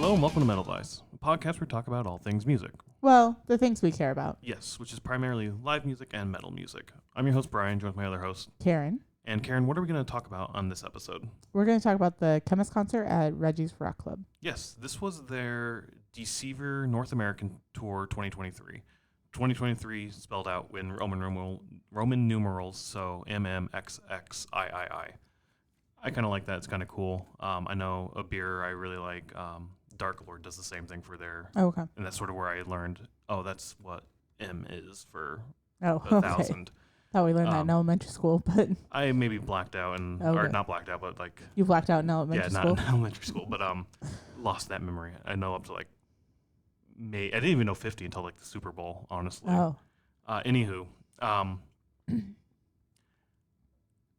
Hello and welcome to Metal Vice, a podcast where we talk about all things music. Well, the things we care about. Yes, which is primarily live music and metal music. I'm your host, Brian, joined with my other host, Karen. And Karen, what are we going to talk about on this episode? We're going to talk about the Khemmis concert at Reggies Rock Club. Yes, this was their Deceiver North American Tour 2023. 2023 spelled out in Roman numerals, so MMXXII. I kind of like that. It's kind of cool. I know a beer I really like, Dark Lord, does the same thing for their... Oh, okay. And that's sort of where I learned, that's what M is for 1,000. Okay. Thought we learned that in elementary school, but... I maybe blacked out, or not blacked out, but like... You blacked out in elementary school? Yeah, not in elementary school, but lost that memory. I know up to like May. I didn't even know 50 until like the Super Bowl, honestly. Oh. Anywho,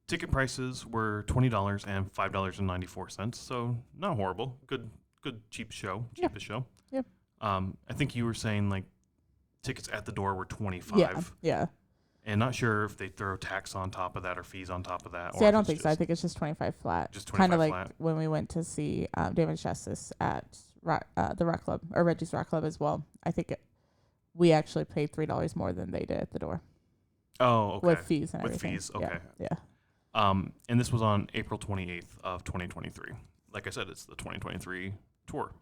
ticket prices were $20 and $5.94, so not horrible. Good cheap show, cheapest show. Yep. I think you were saying like tickets at the door were $25. Yeah. And not sure if they throw tax on top of that or fees on top of that. See, I don't think so. I think it's just 25 flat. Just 25 kind of like flat. when we went to see Damage Justice at the Rock Club, or Reggies Rock Club as well. I think we actually paid $3 more than they did at the door. Oh, okay. With fees and everything. With fees, okay. Yeah. And this was on April 28th of 2023. Like I said, it's the 2023 tour.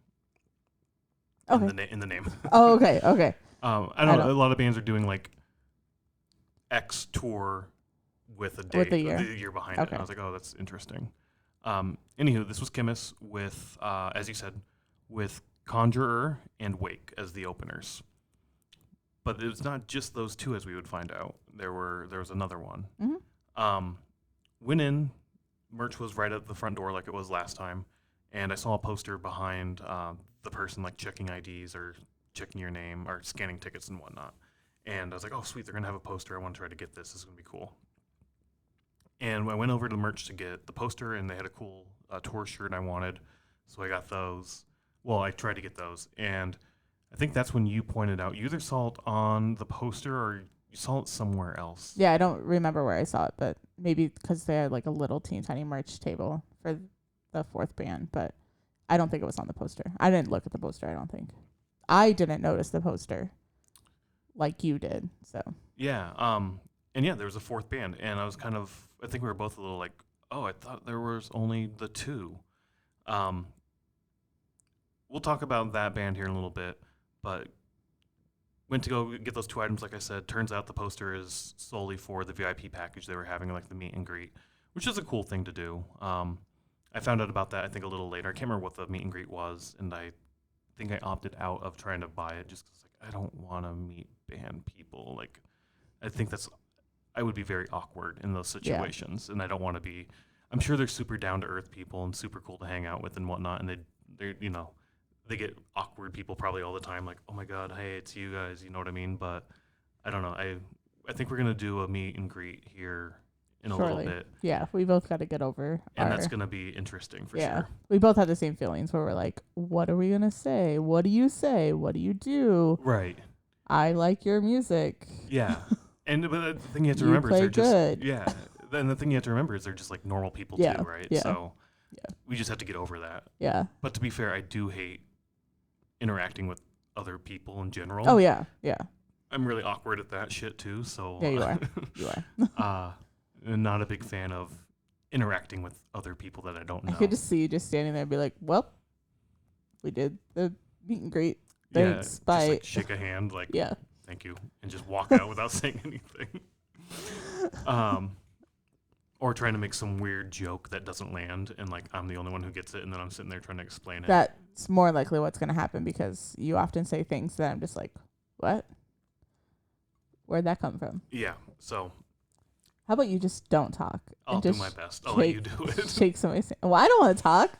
Okay. In the name. Oh, okay. Okay. I know a lot of bands are doing like X tour with a date, with the year behind it. And I was like, oh, that's interesting. Anywho, this was Khemmis with, as you said, with Conjurer and Wake as the openers. But it's not just those two, as we would find out. There was another one. Mm-hmm. Went in, merch was right at the front door like it was last time, and I saw a poster behind the person like checking IDs or checking your name or scanning tickets and whatnot. And I was like, oh, sweet, they're going to have a poster. I want to try to get this. This is going to be cool. And I went over to the merch to get the poster, and they had a cool tour shirt I wanted. So I got those. Well, I tried to get those. And I think that's when you pointed out, you either saw it on the poster or you saw it somewhere else. Yeah, I don't remember where I saw it, but maybe because they had like a little teeny tiny merch table for the fourth band, but I don't think it was on the poster. I didn't look at the poster, I don't think. I didn't notice the poster like you did, so. Yeah, and yeah, there was a fourth band, and I think we were both a little like, oh, I thought there was only the two. We'll talk about that band here in a little bit, but went to go get those two items, like I said. Turns out the poster is solely for the VIP package they were having, like the meet and greet, which is a cool thing to do. I found out about that, I think, a little later. I can't remember what the meet and greet was, and I think I opted out of trying to buy it just because I don't want to meet band people. Like, I think I would be very awkward in those situations, and I don't want to be. I'm sure they're super down to earth people and super cool to hang out with and whatnot, and they get awkward people probably all the time. Like, oh my god, hey, it's you guys, you know what I mean? But I don't know. I think we're gonna do a meet and greet here in a little bit. Yeah, we both got to get over. And that's gonna be interesting for sure. We both had the same feelings where we're like, what are we gonna say? What do you say? What do you do? Right. I like your music. Yeah. But the thing you have to remember is they're good. just... Yeah. Then the thing you have to remember is they're just like normal people too, right? Yeah. So we just have to get over that. Yeah. But to be fair, I do hate interacting with other people in general. Oh, yeah. Yeah. I'm really awkward at that shit too, so... Yeah, you are. You are. I'm not a big fan of interacting with other people that I don't know. I could just see you just standing there and be like, well, we did the meet and greet. Thanks. Bye. Just like shake a hand, like, yeah. Thank you, and just walk out without saying anything. Or trying to make some weird joke that doesn't land, and like I'm the only one who gets it, and then I'm sitting there trying to explain it. That's more likely what's going to happen because you often say things that I'm just like, what? Where'd that come from? Yeah, so... How about you just don't talk? I'll do my best. I'll let you do it. Shake somebody's hand. Well, I don't want to talk.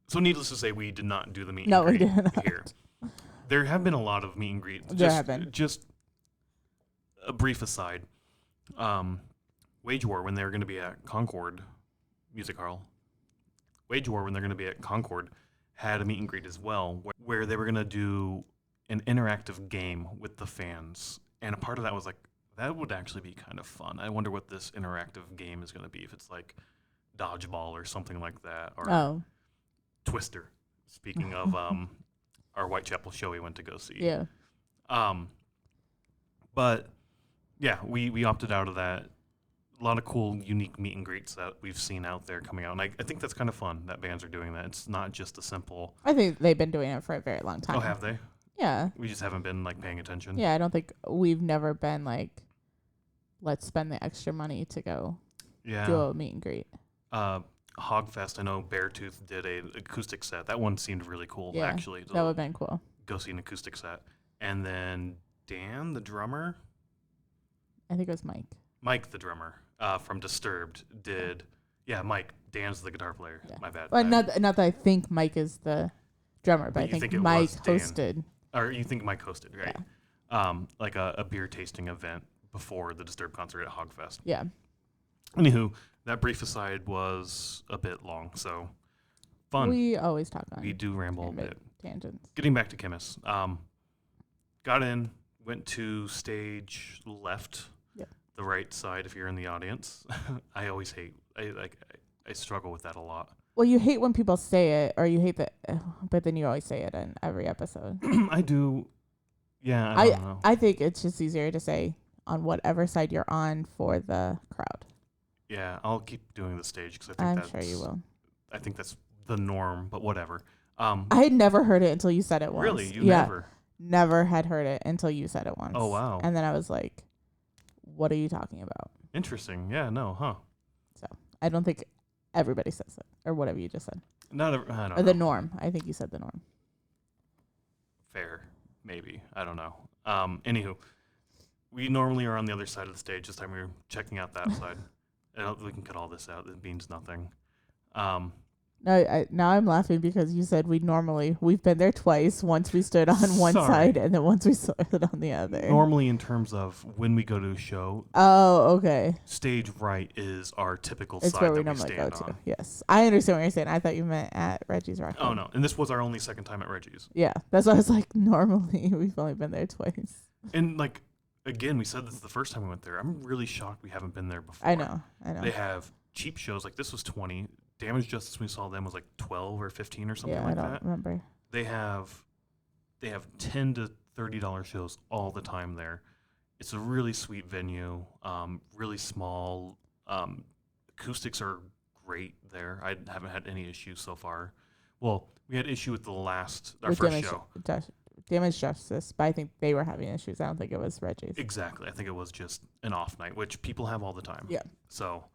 So needless to say, we did not do the meet and greet we did not. Here. There have been a lot of meet and greets. There have been. Just a brief aside. Wage War, when they were going to be at Concord Music Hall, had a meet and greet as well, where they were going to do an interactive game with the fans. And a part of that was like, that would actually be kind of fun. I wonder what this interactive game is going to be, if it's like dodgeball or something like that, or Twister. Speaking of our Whitechapel show we went to go see. Yeah. But yeah, we opted out of that. A lot of cool, unique meet and greets that we've seen out there coming out. And I think that's kind of fun that bands are doing that. It's not just a simple... I think they've been doing it for a very long time. Oh, have they? Yeah. We just haven't been, like, paying attention. Yeah, I don't think we've never been, like, let's spend the extra money to go do a meet and greet. Hogfest, I know Beartooth did a acoustic set. That one seemed really cool, Yeah, actually. That would have been cool. Go see an acoustic set. And then Dan, the drummer... I think it was Mike. Mike, the drummer, from Disturbed, did... Yeah, Mike. Dan's the guitar player. Yeah. My bad. Well, not that I think Mike is the drummer, but I think Mike hosted. Or you think Mike hosted, right? Yeah. Like a beer tasting event before the Disturbed concert at Hogfest. Yeah. Anywho, that brief aside was a bit long, so fun. We always talk on. We do ramble a bit. Tangents. Getting back to Khemmis. Got in, went to stage left, the right side if you're in the audience. I always hate. I struggle with that a lot. Well, you hate when people say it, or you hate that, but then you always say it in every episode. I do. Yeah, I don't know. I think it's just easier to say on whatever side you're on for the crowd. Yeah, I'll keep doing the stage because I think I'm sure you will. I think that's the norm, but whatever. I had never heard it until you said it once. Really? You never? Never had heard it until you said it once. Oh, wow. And then I was like, what are you talking about? Interesting. Yeah, no, huh? So I don't think everybody says it, or whatever you just said. I don't know. Or the norm. I think you said the norm. Fair. Maybe. I don't know. Anywho, we normally are on the other side of the stage. This time we were checking out that side. We can cut all this out. It means nothing. Now I'm laughing because you said we've been there twice. Once we stood on one side and then once we stood on the other. Normally in terms of when we go to a show. Oh, okay. Stage right is our typical it's side where we that normally we go stand to. on. Yes. I understand what you're saying. I thought you meant at Reggies Rock Club. Oh, no. And this was our only second time at Reggies. Yeah. That's why I was like, normally we've only been there twice. And like, again, we said this the first time we went there. I'm really shocked we haven't been there before. I know. They have cheap shows. Like this was 20. Damage Justice we saw them was like 12 or 15 or something like that. I don't remember. They have $10 to $30 shows all the time there. It's a really sweet venue, really small. Acoustics are great there. I haven't had any issues so far. Well, we had issue with our first show. Damage Justice, but I think they were having issues. I don't think it was Reggie's. Exactly. I think it was just an off night, which people have all the time. Yeah. So,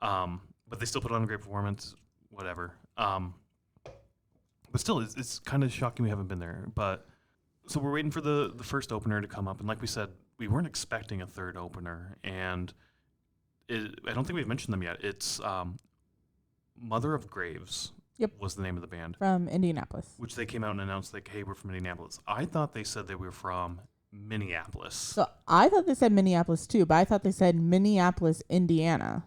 but they still put on a great performance, whatever. But still, it's kind of shocking we haven't been there. But so we're waiting for the first opener to come up, and like we said, we weren't expecting a third opener, and I don't think we've mentioned them yet. It's Mother of Graves. Yep. Was the name of the band. From Indianapolis. Which they came out and announced, like, hey, we're from Indianapolis. I thought they said they were from Minneapolis. So I thought they said Minneapolis too, but I thought they said Minneapolis, Indiana.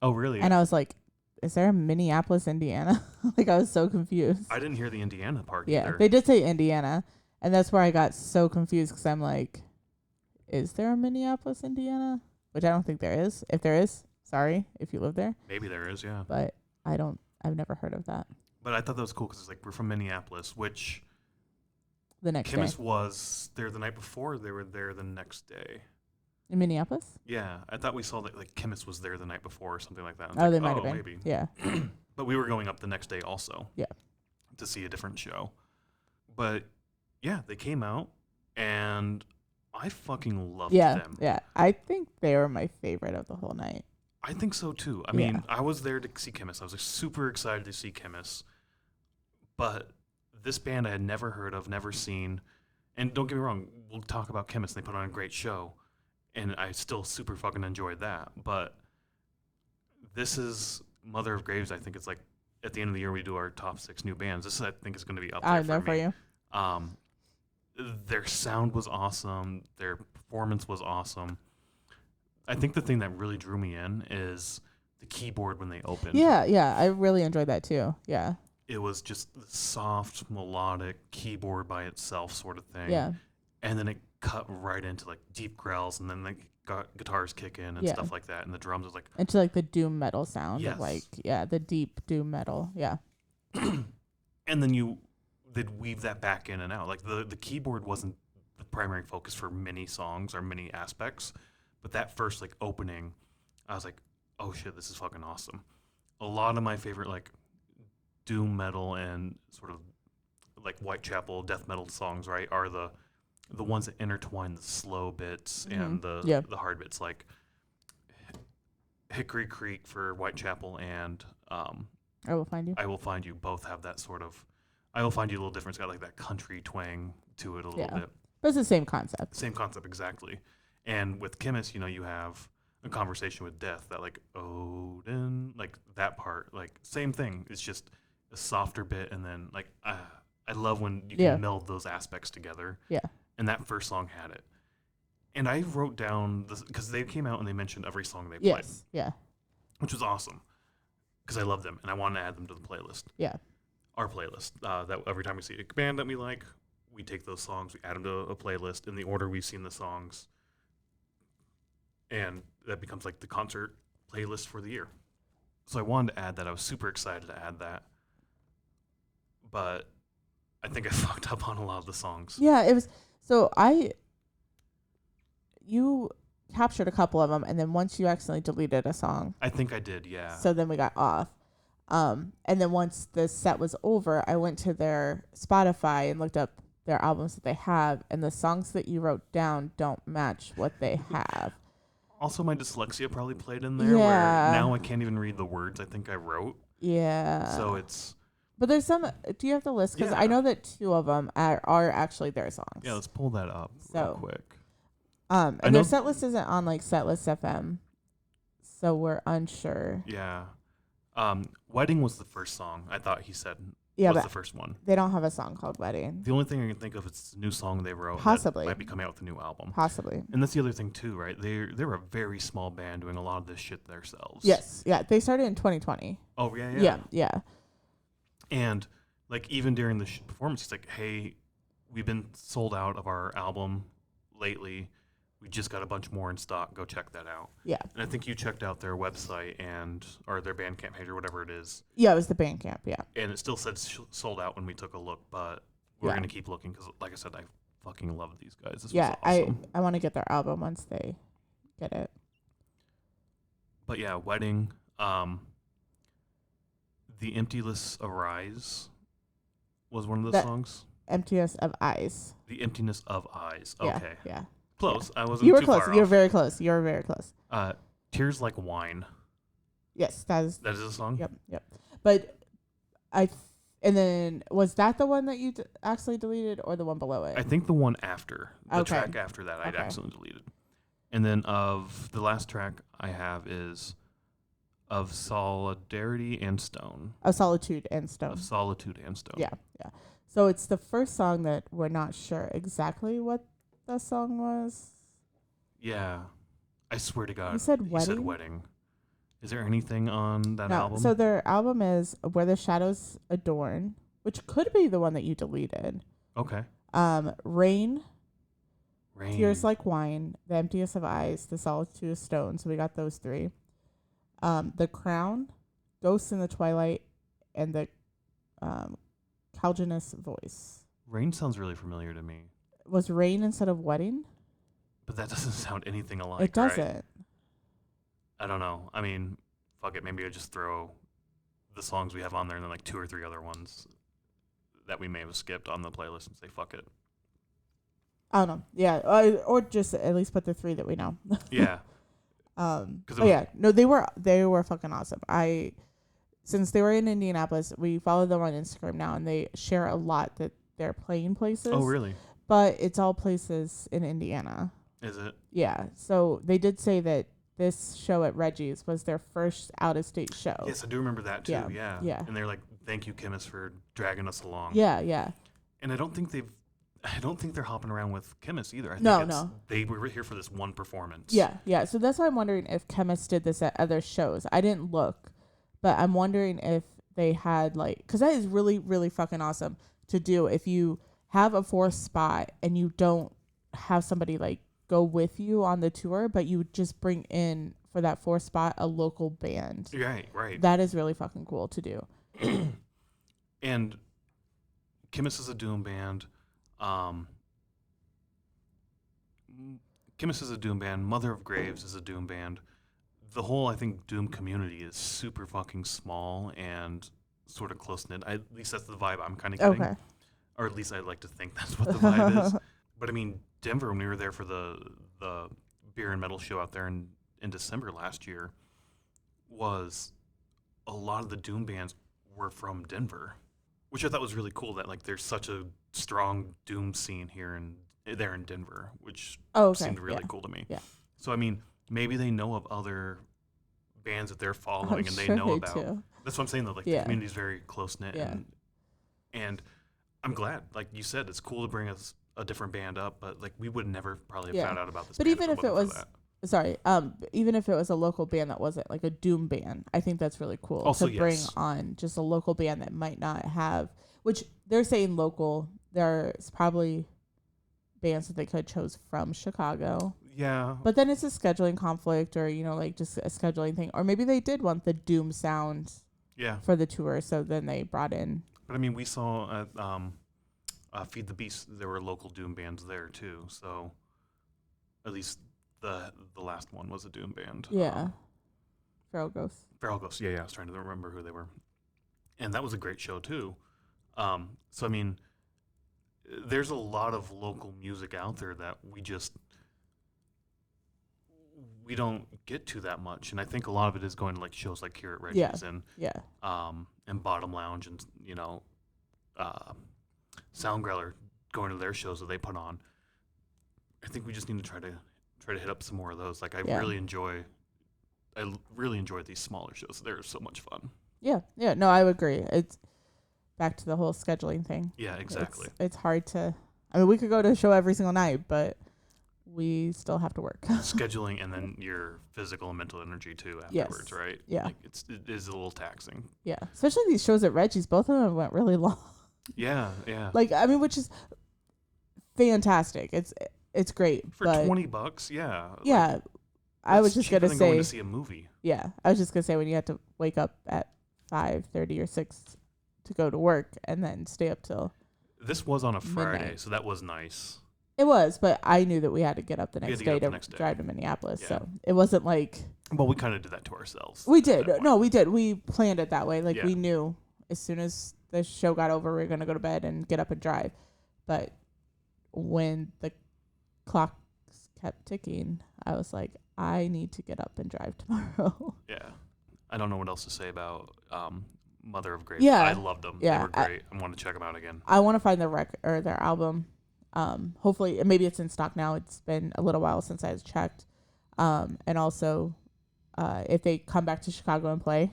Oh, really? And I was like, is there a Minneapolis, Indiana? Like, I was so confused. I didn't hear the Indiana part either. either. They did say Indiana, and that's where I got so confused because I'm like, is there a Minneapolis, Indiana? Which I don't think there is. If there is, sorry if you live there. Maybe there is, yeah. But I've never heard of that. But I thought that was cool because it's like, we're from Minneapolis, which the next Khemmis day. Was there the night before, they were there the next day. In Minneapolis? Yeah. I thought we saw that like Khemmis was there the night before or something like that. Oh, like, they might have been. Maybe. Yeah. But we were going up the next day also. Yeah. To see a different show. But yeah, they came out and I fucking loved them. Yeah. I think they were my favorite of the whole night. I think so too. I mean, I was there to see Khemmis. I was like, super excited to see Khemmis. But this band I had never heard of, never seen. And don't get me wrong, we'll talk about Khemmis. They put on a great show. And I still super fucking enjoyed that. But this is Mother of Graves. I think it's like at the end of the year we do our top 6 new bands. This I think is going to be up there for me. You. Their sound was awesome. Their performance was awesome. I think the thing that really drew me in is the keyboard when they opened. Yeah. I really enjoyed that too. Yeah. It was just the soft, melodic keyboard by itself sort of thing. Yeah. And then it cut right into like deep growls, and then the guitars kick in and stuff like that, and the drums is like into like the doom metal sound. Yes. Of like the deep doom metal. Yeah. And then you they'd weave that back in and out. Like the keyboard wasn't the primary focus for many songs or many aspects, but that first like opening, I was like, oh shit, this is fucking awesome. A lot of my favorite like doom metal and sort of like Whitechapel death metal songs, right, are the ones that intertwine the slow bits and the hard bits, like Hickory Creek for Whitechapel and I Will Find You. I Will Find You both have that sort of. I Will Find You a little different. It's got like that country twang to it a little bit. But it's the same concept. Same concept, exactly. And with Khemmis, you have a conversation with death, that like Odin, like that part, like same thing. It's just a softer bit, and then like I love when you can meld those aspects together. Yeah. And that first song had it. And I wrote down this because they came out and they mentioned every song they played. Yes. Yeah. Which was awesome because I love them and I wanted to add them to the playlist. Yeah. Our playlist. That every time we see a band that we like, we take those songs, we add them to a playlist in the order we've seen the songs, and that becomes like the concert playlist for the year. So I wanted to add that. I was super excited to add that, but I think I fucked up on a lot of the songs. Yeah, it was. So you captured a couple of them, and then once you accidentally deleted a song. I think I did, yeah. So then we got off. And then once the set was over, I went to their Spotify and looked up their albums that they have, and the songs that you wrote down don't match what they have. Also, my dyslexia probably played in there, where now I can't even read the words I think I wrote. Yeah. So it's... But there's some... Do you have the list? Because I know that 2 of them are actually their songs. Yeah, let's pull that up real quick. And their set list isn't on like Setlist FM, so we're unsure. Yeah. Wedding was the first song I thought he said was the first one. They don't have a song called Wedding. The only thing I can think of is a new song they wrote. Possibly. That might be coming out with a new album. Possibly. And that's the other thing too, right? They're a very small band doing a lot of this shit themselves. Yes. Yeah. They started in 2020. Oh, yeah. Yeah. Yeah. And like even during the performance, it's like, hey, we've been sold out of our album lately. We just got a bunch more in stock. Go check that out. Yeah. And I think you checked out their website or their Bandcamp page or whatever it is. Yeah, it was the Bandcamp, yeah. And it still said sold out when we took a look, but we're going to keep looking because, like I said, I fucking love these guys. This was awesome. I want to get their album once they get it. But yeah, Wedding, The Emptiness Arise was one of the songs. Emptiness of Eyes. The Emptiness of Eyes. Okay. Yeah. Close. Yeah. I wasn't You were too close. far You were off. very close. You were very close. Tears Like Wine. Yes, that is a song? Yep. But and then was that the one that you actually deleted or the one below it? I think the one after. The track after that I'd accidentally deleted. And then of the last track I have is Of Solidarity and Stone. Of Solitude and Stone. Of Solitude and Stone. Yeah. So it's the first song that we're not sure exactly what the song was. Yeah. I swear to God. You said Wedding? You said Wedding. Is there anything on that album? So their album is Where the Shadows Adorn, which could be the one that you deleted. Okay. Rain. Tears Like Wine, The Emptiness of Eyes, The Solitude of Stone. So we got those 3. The Crown, Ghosts in the Twilight, and the Calginous Voice. Rain sounds really familiar to me. Was Rain instead of Wedding? But that doesn't sound anything alike. It doesn't. Right? I don't know. I mean, fuck it. Maybe I just throw the songs we have on there and then like 2 or 3 other ones that we may have skipped on the playlist and say fuck it. I don't know. Yeah, or just at least put the 3 that we know. Yeah. No, they were fucking awesome. Since they were in Indianapolis, we follow them on Instagram now, and they share a lot that they're playing places. Oh, really? But it's all places in Indiana. Is it? Yeah. So they did say that this show at Reggies was their first out-of-state show. Yes, I do remember that too. Yeah. Yeah. And they're like, "Thank you, Khemmis, for dragging us along." Yeah. And I don't think they're hopping around with Khemmis either. I think No. They were here for this one performance. Yeah. So that's why I'm wondering if Khemmis did this at other shows. I didn't look, but I'm wondering if they had because that is really, really fucking awesome to do if you have a 4th spot and you don't have somebody go with you on the tour, but you just bring in for that 4th spot a local band. Right. That is really fucking cool to do. And Khemmis is a doom band. Um, Khemmis is a doom band. Mother of Graves is a doom band. The whole, I think, doom community is super fucking small and sort of close knit. At least that's the vibe I'm kind of getting, Okay. or at least I'd like to think that's what the vibe is. But I mean, Denver, when we were there for the beer and metal show out there in December last year, was a lot of the doom bands were from Denver, which I thought was really cool. That like there's such a strong doom scene here in there in Denver, which Oh, okay. seemed really Yeah. cool to me. Yeah. So I mean, maybe they know of other bands that they're following I'm and they sure know they about. do. That's what I'm saying though. Like the Yeah. community's very close knit, Yeah. and I'm glad. Like you said, it's cool to bring us a different band up, but like we would never probably have Yeah. found out about this. But band even if it wasn't was, for that. sorry, even if it was a local band that wasn't like a doom band, I think that's really cool Also, to bring yes. on just a local band that might not have, which they're saying local. There's probably bands that they could have chose from Chicago, Yeah, but then it's a scheduling conflict, or like just a scheduling thing, or maybe they did want the doom sound yeah. for the tour, so then they brought in. But I mean, we saw at Feed the Beast there were local doom bands there too. So at least the last one was a doom band. Yeah. Feral Ghost. Feral Ghost. Yeah, I was trying to remember who they were, and that was a great show too. So I mean, there's a lot of local music out there that we don't get to that much, and I think a lot of it is going to like shows like here at Reggie's Yeah. and Bottom Lounge, and Sound Growler, going to their shows that they put on. I think we just need to try to hit up some more of those. Like I really enjoy these smaller shows. They're so much fun. Yeah. No, I would agree. It's back to the whole scheduling thing. Yeah, exactly. It's hard to. I mean, we could go to a show every single night, but we still have to work. Scheduling and then your physical and mental energy too afterwards, right? Yeah. Like it is a little taxing. Yeah. Especially these shows at Reggie's, both of them went really long. Yeah. Like, I mean, which is fantastic. It's great. For but $20, yeah. yeah. Like, I was just gonna going say to see a movie. Yeah. I was just gonna say when you had to wake up at 5:30 or 6 to go to work and then stay up till This was on a Friday, midnight. so that was nice. It was, but I knew that we had to get up the next day to next day. drive to Minneapolis. Yeah. So it wasn't like Well, we kind of did that to ourselves. we at did. that No, point. we did. We planned it that way. Like Yeah. we knew as soon as the show got over, we were gonna go to bed and get up and drive. But when the clock kept ticking, I was like, I need to get up and drive tomorrow. Yeah. I don't know what else to say about Mother of Graves. Yeah. I loved them. Yeah, They were great. I want to check them out again. I want to find the or their album. Hopefully, maybe it's in stock now. It's been a little while since I has checked. And also, if they come back to Chicago and play,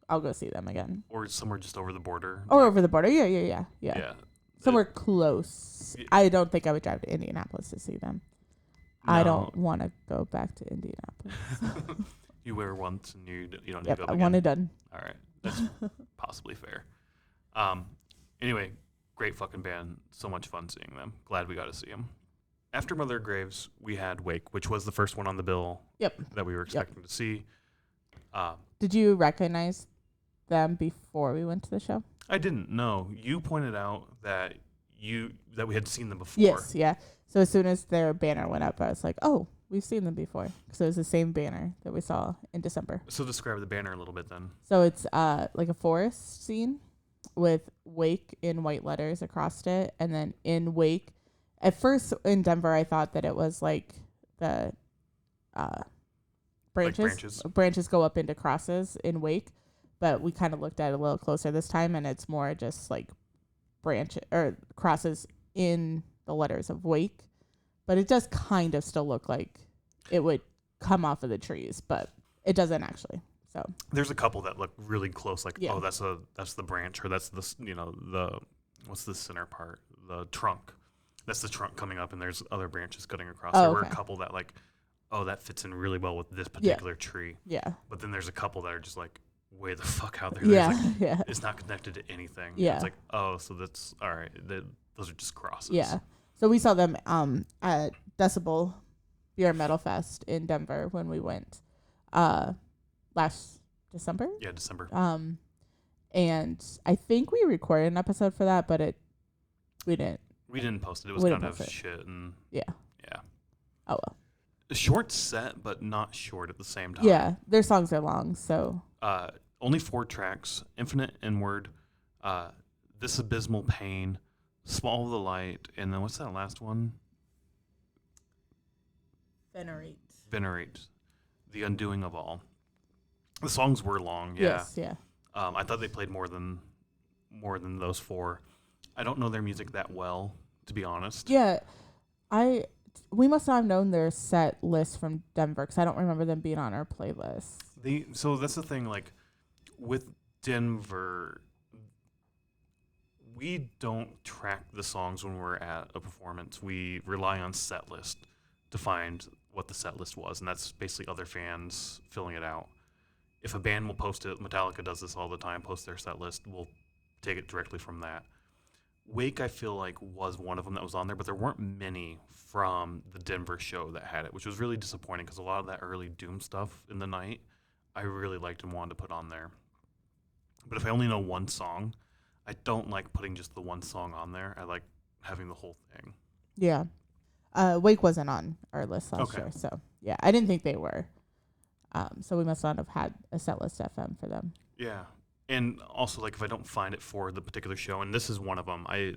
I'll go see them again. Or somewhere just over the border. Or over the border. Yeah. Yeah. Somewhere close. Yeah. I don't think I would drive to Indianapolis to see them. I No. don't want to go back to Indianapolis. You wear once and you don't need Yep, to go I again. want it done. All right. That's possibly fair. Anyway, great fucking band. So much fun seeing them. Glad we got to see them. After Mother Graves, we had Wake, which was the first one on the bill Yep. that we were expecting to see. Did you recognize them before we went to the show? I didn't know. You pointed out that we had seen them before. Yes, yeah. So as soon as their banner went up, I was like, oh, we've seen them before. So it was the same banner that we saw in December. So describe the banner a little bit then. So it's like a forest scene with Wake in white letters across it. And then in Wake, at first in Denver, I thought that it was like the branches. Branches go up into crosses in Wake. But we kind of looked at it a little closer this time, and it's more just like branch or crosses in the letters of Wake. But it does kind of still look like it would come off of the trees, but it doesn't actually. So there's a couple that look really close, like Yeah. oh, that's the branch, or that's the what's the center part, the trunk. That's the trunk coming up, and there's other branches cutting across. Oh, There were a okay. couple that like, oh, that fits in really well with this particular tree. yeah, But then there's a couple that are just like way the fuck out there. yeah, There's, like, yeah, it's not connected to anything. Yeah. It's like, oh, so that's all right. Those are just crosses. yeah. So we saw them at Decibel Beer and Metal Fest in Denver when we went last December. Yeah, December. And I think we recorded an episode for that, but it We didn't. We didn't post it. It was We kind didn't of post it. shit and Yeah. yeah. Oh well. A short set, but not short at the same time. Yeah, their songs are long, so. Only 4 tracks: Infinite Inward, This Abysmal Pain, Small of the Light, and then what's that last one? Venerate. The Undoing of All. The songs were long, yeah. Yes, yeah. I thought they played more than those 4. I don't know their music that well, to be honest. Yeah, we must not have known their set list from Denver because I don't remember them being on our playlist. So that's the thing, like, with Denver, we don't track the songs when we're at a performance. We rely on set list to find what the set list was, and that's basically other fans filling it out. If a band will post it, Metallica does this all the time, post their set list, we'll take it directly from that. Wake, I feel like, was one of them that was on there, but there weren't many from the Denver show that had it, which was really disappointing because a lot of that early Doom stuff in the night, I really liked and wanted to put on there. But if I only know one song, I don't like putting just the one song on there. I like having the whole thing. Yeah. Wake wasn't on our list last year, so yeah, I didn't think they were. So we must not have had a set list FM for them. Yeah. And also, like, if I don't find it for the particular show, and this is one of them, I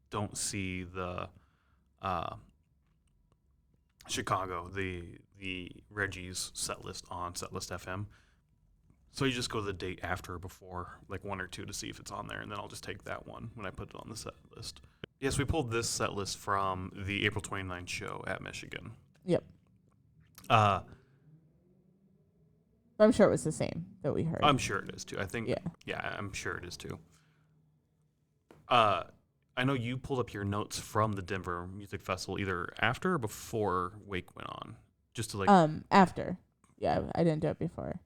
don't see the Chicago, the Reggies set list on set list FM. So you just go to the date after or before, like 1 or 2, to see if it's on there, and then I'll just take that one when I put it on the set list. Yes, we pulled this set list from the April 29th show at Michigan. Yep. I'm sure it was the same that we heard. I'm sure it is too. I think. Yeah, I'm sure it is too. I know you pulled up your notes from the Denver Music Festival either after or before Wake went on, just to like. After. Yeah, I didn't do it before.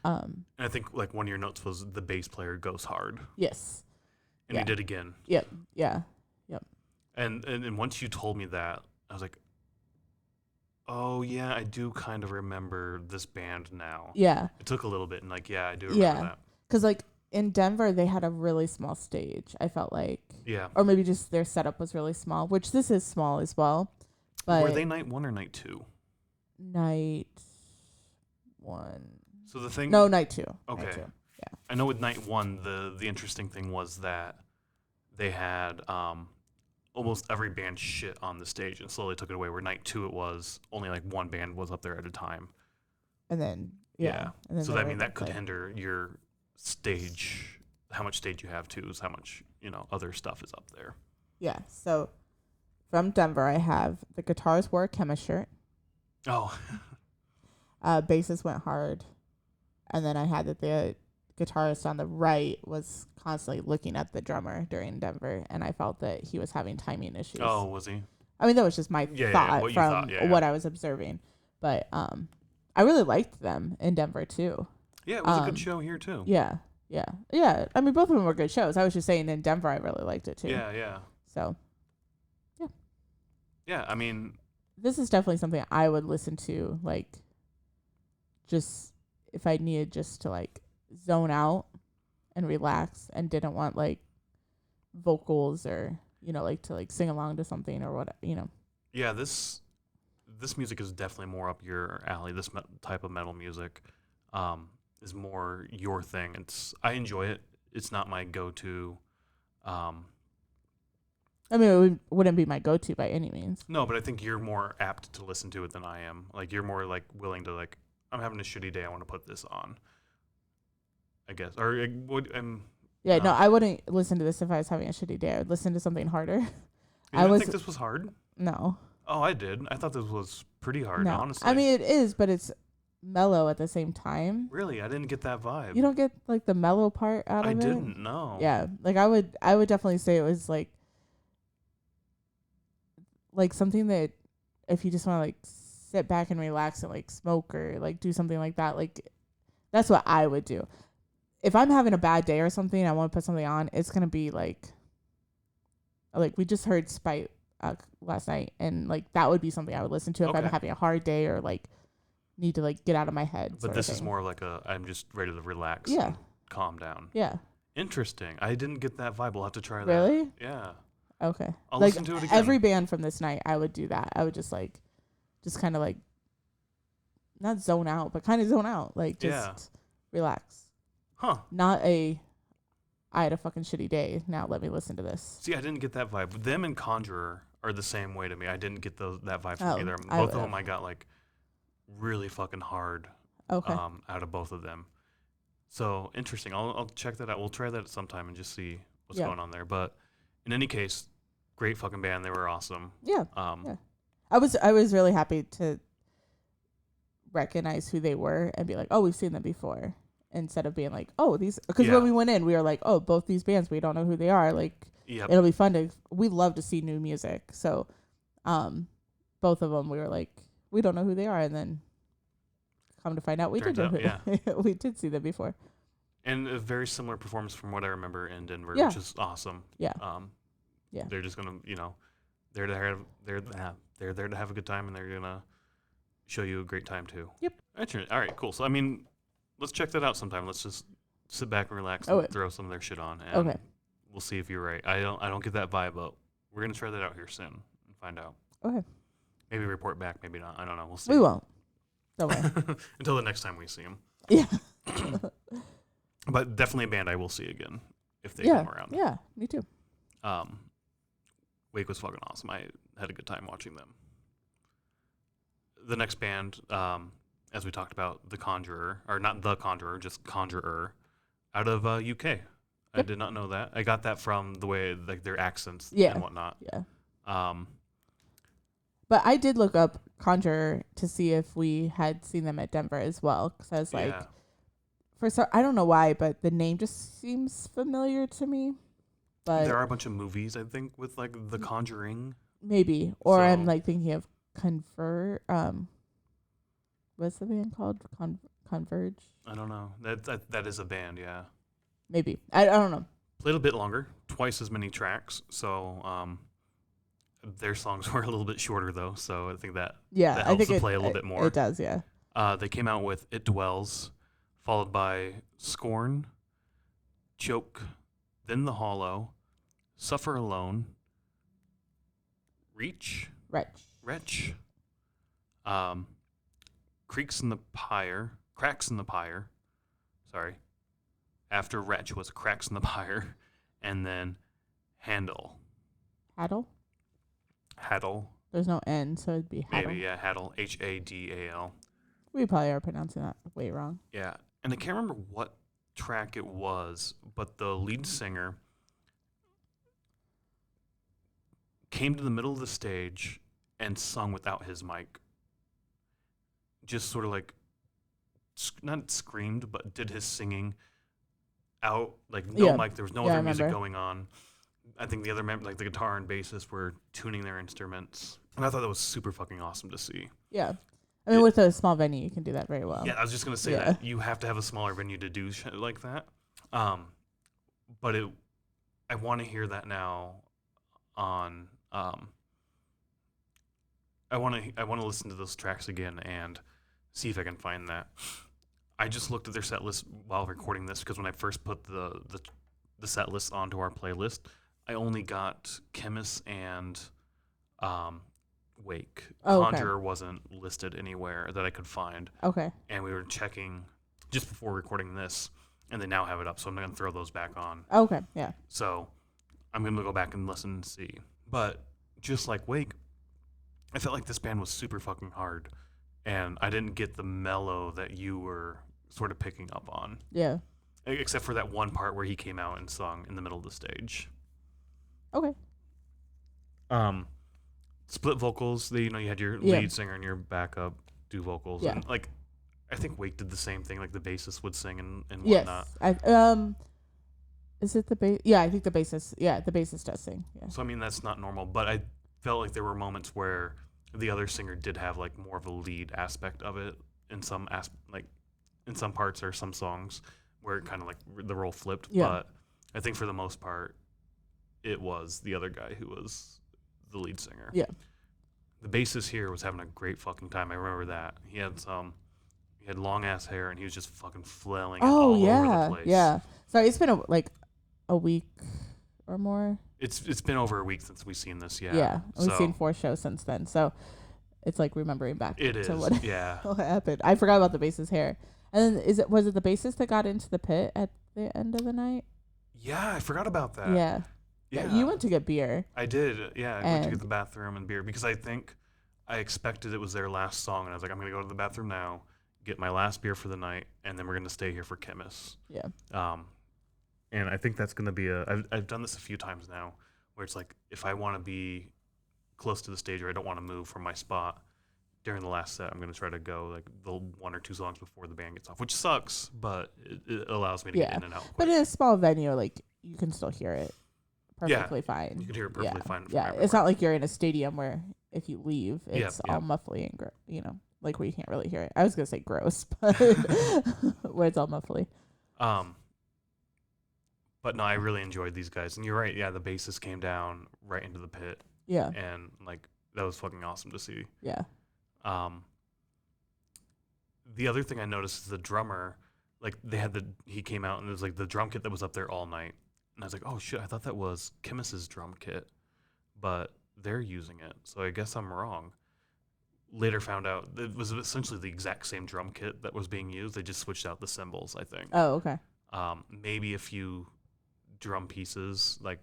And I think like one of your notes was the bass player goes hard. Yes. And he did again. Yep. Yeah. Yep. And once you told me that, I was like, oh, yeah, I do kind of remember this band now. Yeah. It took a little bit, and, like, yeah, I do remember that. Because, like, in Denver, they had a really small stage, I felt like. Yeah. Or maybe just their setup was really small, which this is small as well. But were they night 1 or night 2? Night 1. So the thing... No, night 2. Okay. Night 2. Yeah. I know with night 1, the interesting thing was that they had... almost every band shit on the stage and slowly took it away, where night 2 it was only like one band was up there at a time. And then, And then so that, I mean, that could play. hinder your stage, how much stage you have too, is how much, other stuff is up there. Yeah, so from Denver, I have the guitars wore a Khemmis shirt. Oh. Basses went hard. And then I had that the guitarist on the right was constantly looking at the drummer during Denver, and I felt that he was having timing issues. Oh, was he? I mean, that was just my thought from what I was observing. But I really liked them in Denver, too. Yeah, it was a good show here, too. Yeah. I mean, both of them were good shows. I was just saying in Denver, I really liked it, too. Yeah. So, yeah. Yeah, I mean... This is definitely something I would listen to, like, just if I needed just to, like, zone out and relax and didn't want like vocals or like to like sing along to something or what. Yeah, this music is definitely more up your alley. This type of metal music is more your thing. I enjoy it. It's not my go-to. I mean, it wouldn't be my go-to by any means. No, but I think you're more apt to listen to it than I am. Like, you're more like willing to like, I'm having a shitty day, I want to put this on, I guess. Or would no, I wouldn't listen to this if I was having a shitty day. I would listen to something harder. You didn't think this was hard? No. Oh, I did. I thought this was pretty hard, no. honestly. I mean, it is, but it's mellow at the same time. Really? I didn't get that vibe. You don't get like the mellow part out of it? I didn't, no. Yeah. Like I would definitely say it was like something that if you just want to like sit back and relax and like smoke or like do something like that, like that's what I would do. If I'm having a bad day or something, I want to put something on, it's going to be like we just heard Spite last night, and like that would be something I would listen to if I'm having a hard day or like need to like get out of my head. But this is more like I'm just ready to relax and calm down. Yeah. Interesting. I didn't get that vibe. We'll have to try that. Really? Yeah. Okay. I'll Like listen to it again. every band from this night, I would do that. I would just kind of like not zone out, but kind of zone out. Like just relax. Huh. Not I had a fucking shitty day. Now let me listen to this. See, I didn't get that vibe. Them and Conjurer are the same way to me. I didn't get that vibe from either. Both of them I got like really fucking hard out of both of them. So interesting. I'll check that out. We'll try that sometime and just see what's going on there. But in any case, great fucking band. They were awesome. Yeah. I was really happy to recognize who they were and be like, oh, we've seen them before, instead of being like, oh, these, because when we went in, we were like, oh, both these bands, we don't know who they are. Like, it'll be fun to. We love to see new music. So, both of them, we were like, we don't know who they are, and then come to find out, we did know who. We did see them before. And a very similar performance from what I remember in Denver, which is awesome. Yeah. They're just gonna, they're there to have a good time, and they're gonna show you a great time too. Yep. All right, cool. So I mean, let's check that out sometime. Let's just sit back and relax and throw some of their shit on, and we'll see if you're right. I don't get that vibe, but we're gonna try that out here soon and find out. Okay. Maybe report back, maybe not. I don't know. We'll see. We won't. Don't worry. Until the next time we see them. Yeah. But definitely a band I will see again if they come around. Yeah, me too. Wake was fucking awesome. I had a good time watching them. The next band, as we talked about, The Conjurer, or not The Conjurer, just Conjurer, out of UK. Yep. I did not know that. I got that from the way, like, their accents and whatnot. Yeah. But I did look up Conjurer to see if we had seen them at Denver as well, because I was like, I don't know why, but the name just seems familiar to me. But there are a bunch of movies, I think, with like The Conjuring. Maybe, or I'm like thinking of Convert. What's the band called? Converge. I don't know. That is a band, yeah. Maybe I don't know. Played a bit longer, twice as many tracks. So their songs were a little bit shorter though. So I think that helps to play a little bit more. It does, yeah. They came out with It Dwells, followed by Scorn, Choke, then The Hollow, Suffer Alone, Wretch, Cracks in the Pyre. Sorry. After Wretch was Cracks in the Pyre, and then Handle. Haddle. There's no N, so it'd be Haddle. Maybe, yeah, Haddle. Hadal. We probably are pronouncing that way wrong. Yeah, and I can't remember what track it was, but the lead singer came to the middle of the stage and sung without his mic. Just sort of like, not screamed, but did his singing out, like no mic. There was no other music going on. I think the other members, like the guitar and bassist, were tuning their instruments. And I thought that was super fucking awesome to see. Yeah. I mean, with a small venue, you can do that very well. Yeah, I was just going to say that. You have to have a smaller venue to do shit like that. But I want to hear that now on... I want to listen to those tracks again and see if I can find that. I just looked at their set list while recording this because when I first put the set list onto our playlist, I only got Khemmis and Wake. Conjurer wasn't listed anywhere that I could find. Okay. And we were checking just before recording this, and they now have it up, so I'm going to throw those back on. Okay, yeah. So I'm going to go back and listen and see. But just like Wake, I felt like this band was super fucking hard, and I didn't get the mellow that you were sort of picking up on. Yeah. Except for that one part where he came out and sung in the middle of the stage. Okay. Split vocals. You had your lead singer and your backup do vocals. Yeah. And like, I think Wake did the same thing. Like the bassist would sing and whatnot. Yes. Is it the bass? Yeah, I think the bassist. Yeah, the bassist does sing. Yeah. So I mean, that's not normal, but I felt like there were moments where the other singer did have like more of a lead aspect of it in some in some parts or some songs where it kind of like the role flipped. Yeah. But I think for the most part, it was the other guy who was the lead singer. Yeah. The bassist here was having a great fucking time. I remember that. He had long ass hair and he was just fucking flailing all over the place. Yeah. Sorry, it's been a week or more. It's been over a week since we've seen this. Yeah. Yeah, we've So seen 4 shows since then. So it's like remembering back it to is. Yeah. what happened. I forgot about the bass's hair. And then was it the bassist that got into the pit at the end of the night? Yeah, I forgot about that. Yeah. Yeah. You went to get beer. I did. Yeah, I went to get And the bathroom and beer because I think I expected it was their last song, and I was like, I'm gonna go to the bathroom now, get my last beer for the night, and then we're gonna stay here for Khemmis. yeah. And I think that's gonna be I've done this a few times now, where it's like if I want to be close to the stage or I don't want to move from my spot during the last set, I'm gonna try to go like the 1 or 2 songs before the band gets off, which sucks, but it allows me to get in and out. But in a small venue, like you can still hear it perfectly fine. You can hear it perfectly fine. Yeah, everywhere. it's not like you're in a stadium where if you leave, it's Yeah. all muffly and like where you can't really hear it. I was gonna say gross, but where it's all muffly. But no, I really enjoyed these guys, and you're right. Yeah, the bassist came down right into the pit, Yeah, and like that was fucking awesome to see. yeah, The other thing I noticed is the drummer, like he came out and it was like the drum kit that was up there all night, and I was like, oh shit, I thought that was Khemmis's drum kit, but they're using it, so I guess I'm wrong. Later found out it was essentially the exact same drum kit that was being used. They just switched out the cymbals, I think. Oh, okay. Maybe a few drum pieces, like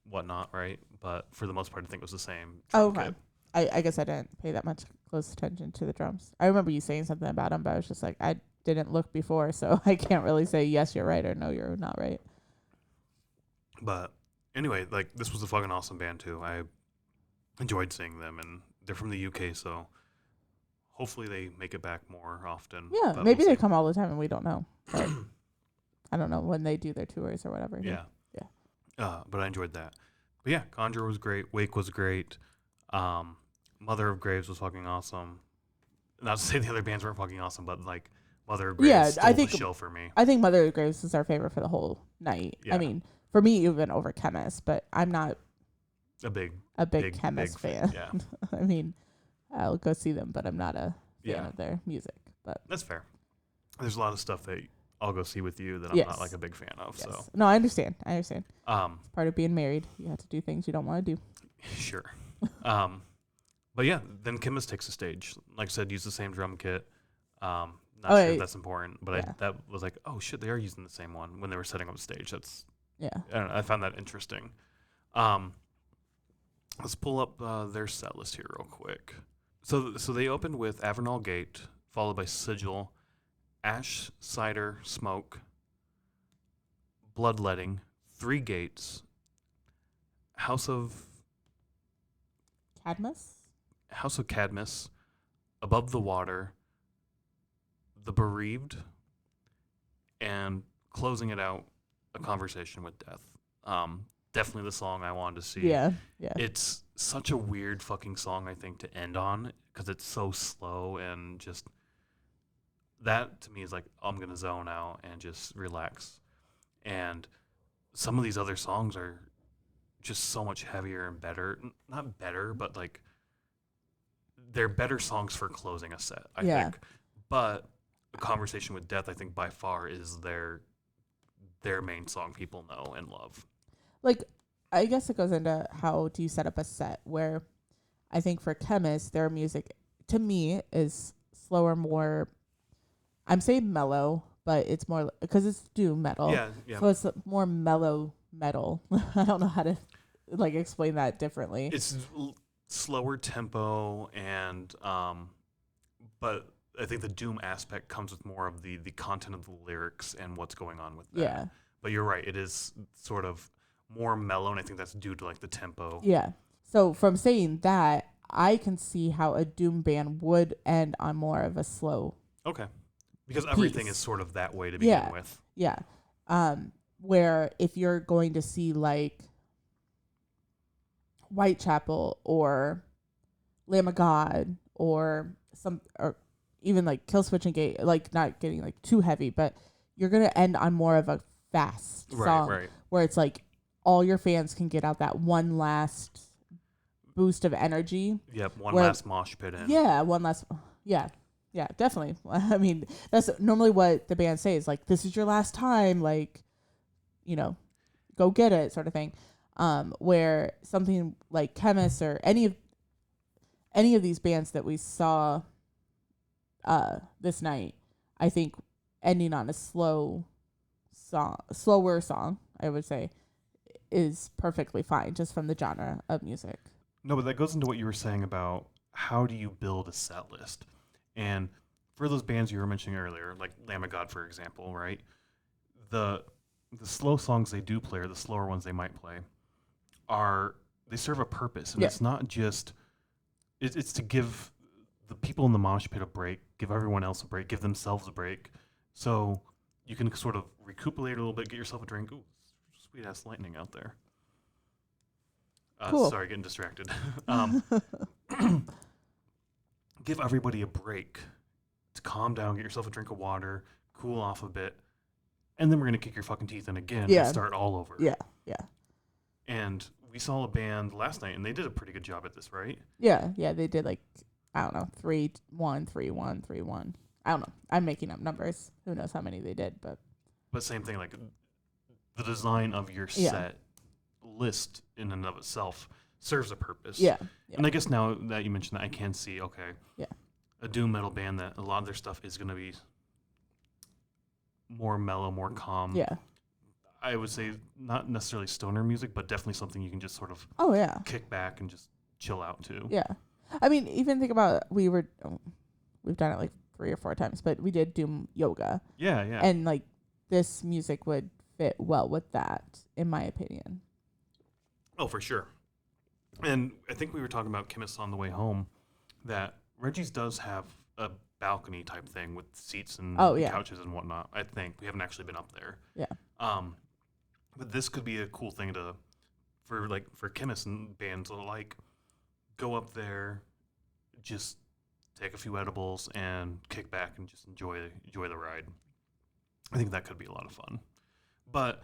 whatnot, right? But for the most part, I think it was the same drum Okay. kit. I guess I didn't pay that much close attention to the drums. I remember you saying something about them, but I was just like, I didn't look before, so I can't really say yes, you're right, or no, you're not right. But anyway, like this was a fucking awesome band too. I enjoyed seeing them, and they're from the UK, so hopefully they make it back more often. Yeah, but maybe we'll they see. come all the time and we don't know. But I don't know when they do their tours or whatever. Yeah. Yeah. But I enjoyed that. But yeah, Conjurer was great. Wake was great. Mother of Graves was fucking awesome. Not to say the other bands weren't fucking awesome, but like Mother of Graves stole the show for me. I think Mother of Graves is our favorite for the whole night. Yeah. I mean, for me, even over Khemmis, but I'm not A big Khemmis fan. Yeah. I mean, I'll go see them, but I'm not a fan Yeah. of their music. But That's fair. There's a lot of stuff that I'll go see with you that I'm Yes. not like a big fan of. yes. So No, I understand. It's um part of being married. You have to do things you don't want to do. sure. But yeah, then Khemmis takes the stage. Like I said, use the same drum kit. Not sure if that's important, but yeah. that was like, oh shit, they are using the same one when they were setting up the stage. That's Yeah. I don't know, I found that interesting. Let's pull up their set list here real quick. So they opened with Avernall Gate, followed by Sigil, Ash, Cider, Smoke, Bloodletting, Three Gates, House of Cadmus, Above the Water, The Bereaved, and closing it out, A Conversation with Death. Definitely the song I wanted to see. Yeah. It's such a weird fucking song, I think, to end on because it's so slow and just that to me is like, I'm going to zone out and just relax. And some of these other songs are just so much heavier and better. Not better, but like they're better songs for closing a set, I think. But A Conversation with Death, I think by far is their main song people know and love. Like, I guess it goes into how do you set up a set where I think for Khemmis, their music to me is slower, more, I'm saying mellow, but it's more because it's doom metal. Yeah. So it's more mellow metal. I don't know how to like explain that differently. It's slower tempo and but I think the doom aspect comes with more of the content of the lyrics and what's going on with that. Yeah. But you're right, it is sort of more mellow, and I think that's due to like the tempo. Yeah. So from saying that, I can see how a doom band would end on more of a slow. Okay. Because everything is sort of that way to begin with. Yeah. Where if you're going to see like Whitechapel or Lamb of God or even like Killswitch Engage, like not getting like too heavy, but you're gonna end on more of a fast song where it's like all your fans can get out that one last boost of energy. Yep, one last mosh pit in. Yeah, one last. Yeah, definitely. I mean, that's normally what the band says. Like, this is your last time. Like, go get it, sort of thing. where something like Khemmis or any of these bands that we saw this night, I think ending on a slower song, I would say, is perfectly fine just from the genre of music. No, but that goes into what you were saying about how do you build a set list. And for those bands you were mentioning earlier, like Lamb of God, for example, right? The slow songs they do play, or the slower ones they might play, they serve a purpose. And it's not just, it's to give the people in the mosh pit a break, give everyone else a break, give themselves a break. So you can sort of recuperate a little bit, get yourself a drink. Ooh, sweet ass lightning out there. Cool. Sorry, getting distracted. Give everybody a break to calm down, get yourself a drink of water, cool off a bit, and then we're going to kick your fucking teeth in again and start all over. Yeah. And we saw a band last night, and they did a pretty good job at this, right? Yeah, they did like, I don't know, 3-1, 3-1, 3-1. I don't know. I'm making up numbers. Who knows how many they did, but same thing, like the design of your set list in and of itself serves a purpose. Yeah. And I guess now that you mentioned that, I can see, okay, yeah, a doom metal band that a lot of their stuff is going to be more mellow, more calm. Yeah. I would say not necessarily stoner music, but definitely something you can just sort of kick back and just chill out to. Yeah. I mean, even think about we've done it like 3 or 4 times, but we did doom yoga. Yeah. And like this music would fit well with that, in my opinion. Oh, for sure. And I think we were talking about Khemmis on the way home, that Reggie's does have a balcony type thing with seats and couches and whatnot. I think we haven't actually been up there. Yeah. But this could be a cool thing for Khemmis and bands alike, go up there, just take a few edibles and kick back and just enjoy the ride. I think that could be a lot of fun. But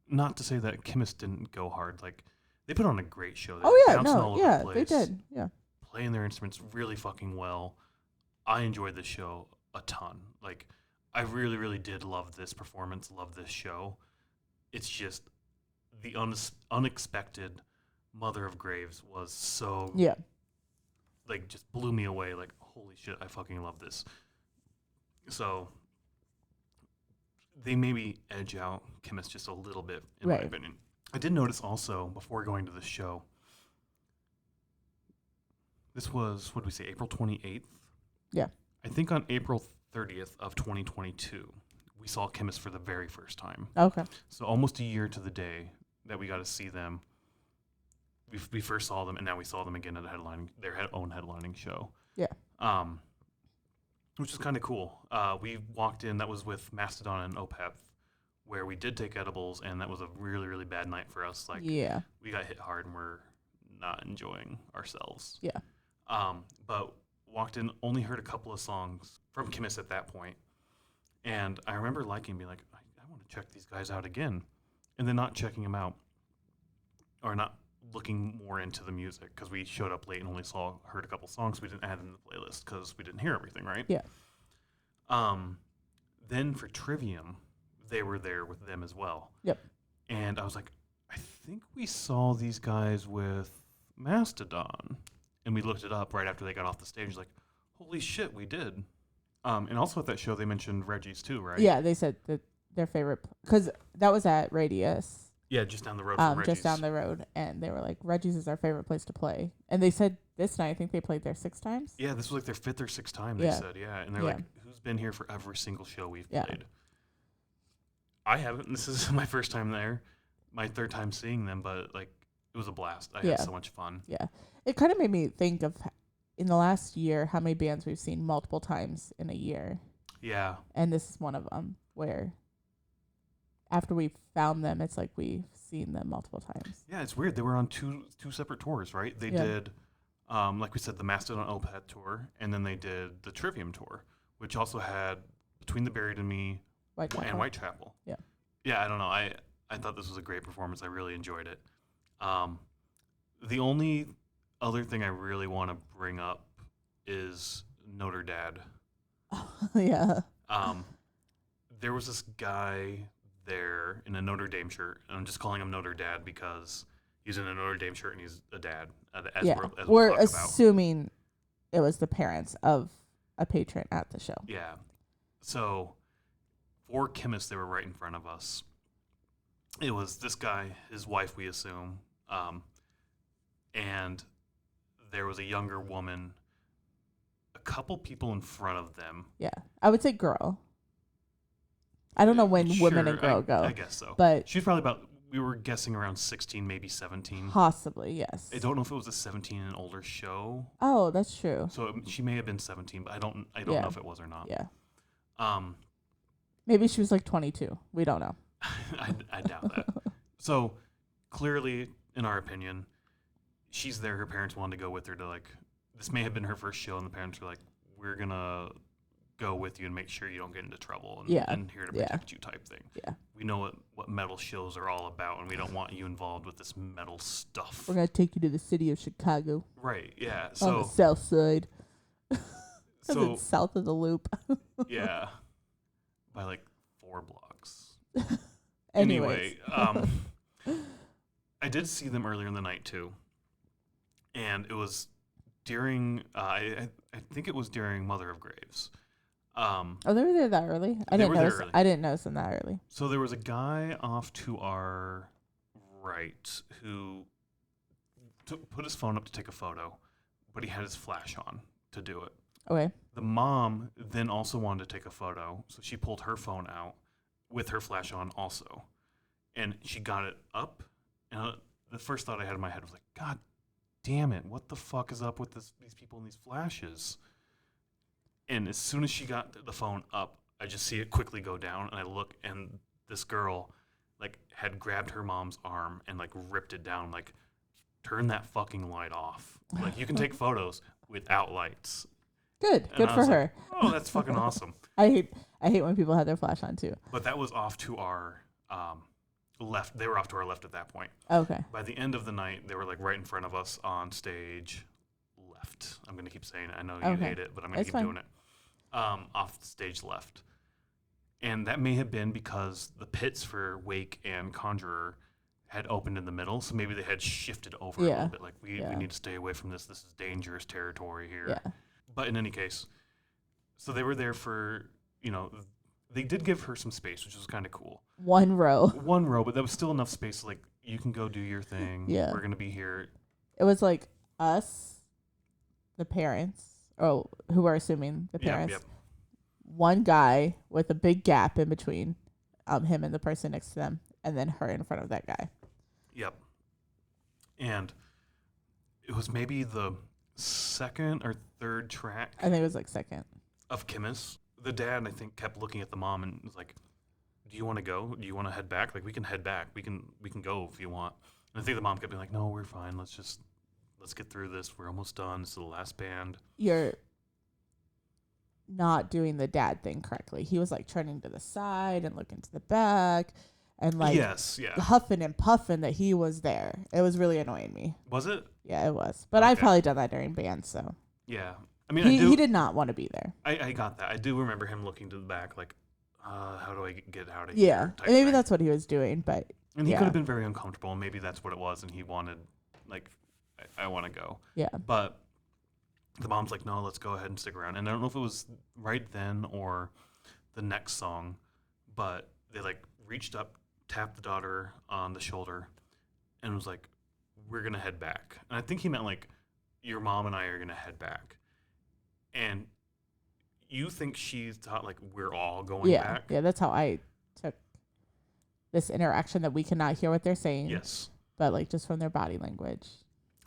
not to say that Khemmis didn't go hard. Like, they put on a great show. They did. Yeah. Playing their instruments really fucking well. I enjoyed this show a ton. Like, I really, really did love this performance, love this show. It's just the unexpected Mother of Graves was so... Yeah. Like, just blew me away. Like, holy shit, I fucking love this. So, they maybe edge out Khemmis just a little bit, in my opinion. I did notice also, before going to this show, this was, what did we say, April 28th? Yeah. I think on April 30th of 2022, we saw Khemmis for the very first time. Okay. So almost a year to the day that we got to see them. We first saw them, and now we saw them again at their own headlining show. Yeah. Which is kind of cool. We walked in, that was with Mastodon and Opeth, where we did take edibles, and that was a really, really bad night for us. Like, we got hit hard, and we're not enjoying ourselves. Yeah. But walked in, only heard a couple of songs from Khemmis at that point. And I remember liking, being like, I want to check these guys out again. And then not checking them out, or not looking more into the music, because we showed up late and only heard a couple songs. We didn't add them to the playlist because we didn't hear everything, right? Yeah. Then for Trivium, they were there with them as well. Yep. And I was like, I think we saw these guys with Mastodon. And we looked it up right after they got off the stage. Like, holy shit, we did. And also at that show, they mentioned Reggies too, right? Yeah, they said that their favorite, because that was at Radius. Yeah, just down the road from Reggies. Just down the road. And they were like, Reggies is our favorite place to play. And they said this night, I think they played there 6 times. Yeah, this was like their 5th or 6th time, they said. Yeah, and they're like, who's been here for every single show we've played? I haven't. This is my first time there. My 3rd time seeing them, but like, it was a blast. I had so much fun. Yeah. It kind of made me think of, in the last year, how many bands we've seen multiple times in a year. Yeah. And this is one of them, where after we found them, it's like we've seen them multiple times. Yeah, it's weird. They were on two separate tours, right? They did, like we said, the Mastodon Opeth tour, and then they did the Trivium tour, which also had Between the Buried and Me and Whitechapel. Yeah. Yeah, I don't know. I thought this was a great performance. I really enjoyed it. The only other thing I really want to bring up is Notre Dad. Yeah. There was this guy there in a Notre Dame shirt. And I'm just calling him Notre Dad because he's in a Notre Dame shirt and he's a dad, as we'll we're talk about. assuming it was the parents of a patron at the show. Yeah. So for Khemmis, they were right in front of us. It was this guy, his wife, we assume, and there was a younger woman, a couple people in front of them. Yeah. I would say girl. I don't know when Sure, women and girl go. I guess so. But she's probably about, we were guessing around 16, maybe 17. Possibly, yes. I don't know if it was a 17 and older show. Oh, that's true. So she may have been 17, but I don't Yeah. know if it was or not. Yeah. Maybe she was like 22. We don't know. I doubt that. So clearly, in our opinion, she's there. Her parents wanted to go with her to like, this may have been her first show, and the parents were like, we're going to go with you and make sure you don't get into trouble and here to protect you type thing. Yeah. We know what metal shows are all about, and we don't want you involved with this metal stuff. We're going to take you to the city of Chicago. Right, yeah. On the south side. So it's south of the loop. Yeah. By like 4 blocks. Anyways. Anyway, I did see them earlier in the night too. And it was during, I think it was during Mother of Graves. Oh, they were there that early? I didn't notice them that early. So there was a guy off to our right who put his phone up to take a photo, but he had his flash on to do it. Okay. The mom then also wanted to take a photo, so she pulled her phone out with her flash on also. And she got it up, and the first thought I had in my head was like, God damn it, what the fuck is up with these people and these flashes? And as soon as she got the phone up, I just see it quickly go down, and I look, and this girl, like, had grabbed her mom's arm and, like, ripped it down, like, turn that fucking light off. Like, you can take photos without lights. Good And for her. Like, oh, that's fucking awesome. I hate when people have their flash on too. But that was off to our left. They were off to our left at that point. Okay. By the end of the night, they were like right in front of us on stage left. I'm going to keep saying it. I know you hate it, but I'm going to keep doing it. Off stage left. And that may have been because the pits for Wake and Conjurer had opened in the middle, so maybe they had shifted over a little bit. Like, we need to stay away from this. This is dangerous territory here. Yeah. But in any case, so they were there for, they did give her some space, which was kind of cool. One row, but that was still enough space. Like, you can go do your thing. Yeah. We're going to be here. It was like us, the parents, who were assuming the parents. Yep. One guy with a big gap in between him and the person next to them, and then her in front of that guy. Yep. And it was maybe the second or third track. I think it was like second. Of Khemmis. The dad, I think, kept looking at the mom and was like, do you want to go? Do you want to head back? Like, we can head back. We can go if you want. And I think the mom kept being like, no, we're fine. Let's get through this. We're almost done. This is the last band. You're not doing the dad thing correctly. He was like turning to the side and looking to the back and like huffing and puffing that he was there. It was really annoying me. Was it? Yeah, it was. But I've probably done that during bands, so. Yeah. I mean, he did not want to be there. I got that. I do remember him looking to the back like, how do I get out of here? Yeah. And maybe that's what he was doing, but. And he could have been very uncomfortable, and maybe that's what it was, and he wanted, like, I want to go. Yeah. But the mom's like, no, let's go ahead and stick around. And I don't know if it was right then or the next song, but they, like, reached up, tapped the daughter on the shoulder, and was like, we're going to head back. And I think he meant, like, your mom and I are going to head back. And you think she thought, like, we're all going back? Yeah, that's how I took this interaction, that we cannot hear what they're saying. Yes. But, like, just from their body language.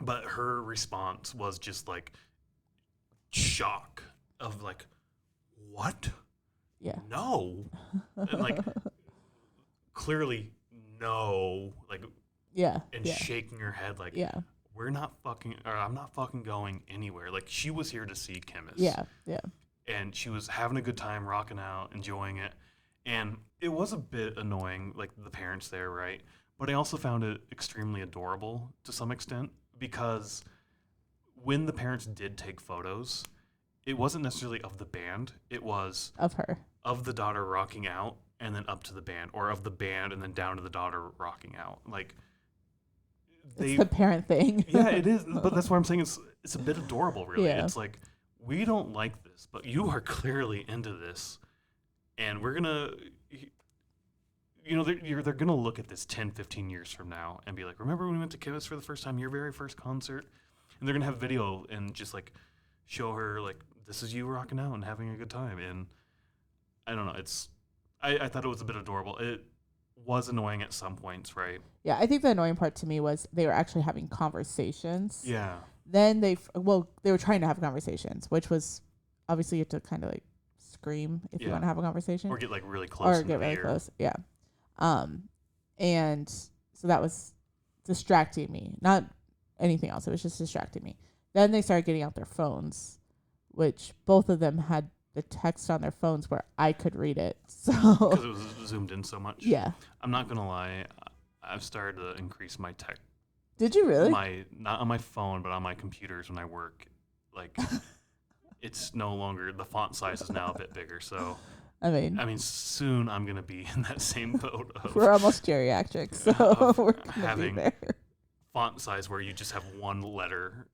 But her response was just, like, shock of, like, what? Yeah. No. And, like, clearly, no. Like, yeah. And shaking her head, like, we're not fucking, or I'm not fucking going anywhere. Like, she was here to see Khemmis. Yeah. And she was having a good time, rocking out, enjoying it. And it was a bit annoying, like, the parents there, right? But I also found it extremely adorable to some extent, because when the parents did take photos, it wasn't necessarily of the band. It was of her, of the daughter rocking out and then up to the band, or of the band and then down to the daughter rocking out. Like It's the parent thing. yeah, it is. But that's why I'm saying it's a bit adorable, really. Yeah. It's like, we don't like this, but you are clearly into this, and we're gonna, they're gonna look at this 10, 15 years from now and be like, remember when we went to Khemmis for the first time, your very first concert? And they're gonna have video and just like show her like, this is you rocking out and having a good time. And I don't know, I thought it was a bit adorable. It was annoying at some points, right? Yeah, I think the annoying part to me was they were actually having conversations. Yeah. Then they were trying to have conversations, which was obviously you have to kind of like scream if you want to have a conversation. Or get like really close. Or get really close, yeah. And so that was distracting me. Not anything else. It was just distracting me. Then they started getting out their phones, which both of them had the text on their phones where I could read it. So because it was zoomed in so much. Yeah. I'm not gonna lie, I've started to increase my tech. Did you really? Not on my phone, but on my computers when I work. Like, it's no longer, the font size is now a bit bigger. So I mean, soon I'm gonna be in that same boat of we're almost geriatric, so we're gonna having be there. Font size where you just have one letter